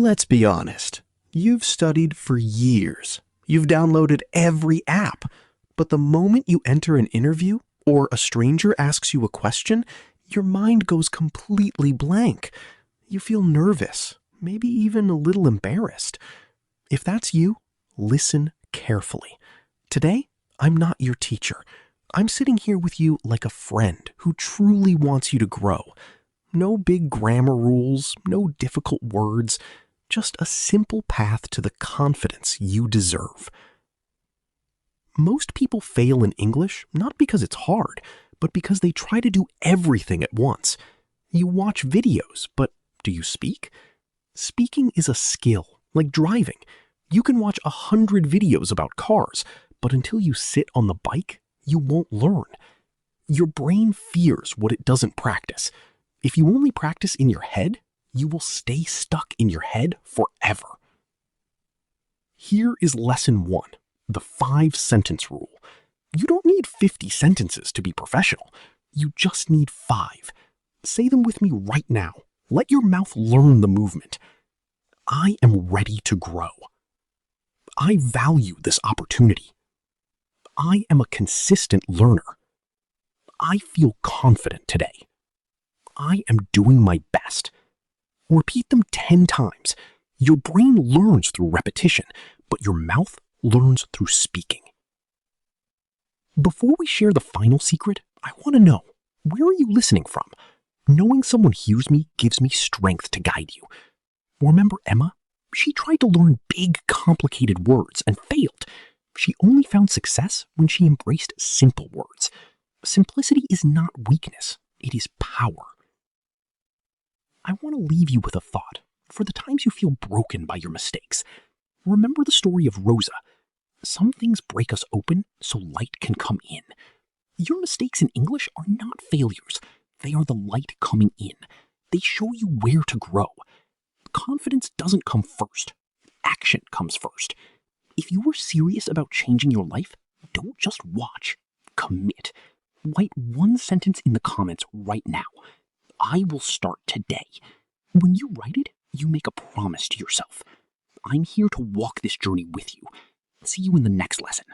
Let's be honest. You've studied for years. You've downloaded every app. But the moment you enter an interview or a stranger asks you a question, your mind goes completely blank. You feel nervous, maybe even a little embarrassed. If that's you, listen carefully. Today, I'm not your teacher. I'm sitting here with you like a friend who truly wants you to grow. No big grammar rules, no difficult words, just a simple path to the confidence you deserve. Most people fail in English not because it's hard, but because they try to do everything at once. You watch videos, but do you speak? Speaking is a skill, like driving. You can watch 100 videos about cars, but until you sit on the bike, you won't learn. Your brain fears what it doesn't practice. If you only practice in your head, you will stay stuck in your head forever. Here is lesson 1, the 5-sentence rule. You don't need 50 sentences to be professional. You just need 5. Say them with me right now. Let your mouth learn the movement. I am ready to grow. I value this opportunity. I am a consistent learner. I feel confident today. I am doing my best. Repeat them 10 times. Your brain learns through repetition, but your mouth learns through speaking. Before we share the final secret, I want to know, where are you listening from? Knowing someone hears me gives me strength to guide you. Remember Emma? She tried to learn big, complicated words and failed. She only found success when she embraced simple words. Simplicity is not weakness, it is power. I want to leave you with a thought. For the times you feel broken by your mistakes, remember the story of Rosa. Some things break us open so light can come in. Your mistakes in English are not failures. They are the light coming in. They show you where to grow. Confidence doesn't come first. Action comes first. If you are serious about changing your life, don't just watch. Commit. Write 1 sentence in the comments right now. I will start today. When you write it, you make a promise to yourself. I'm here to walk this journey with you. See you in the next lesson.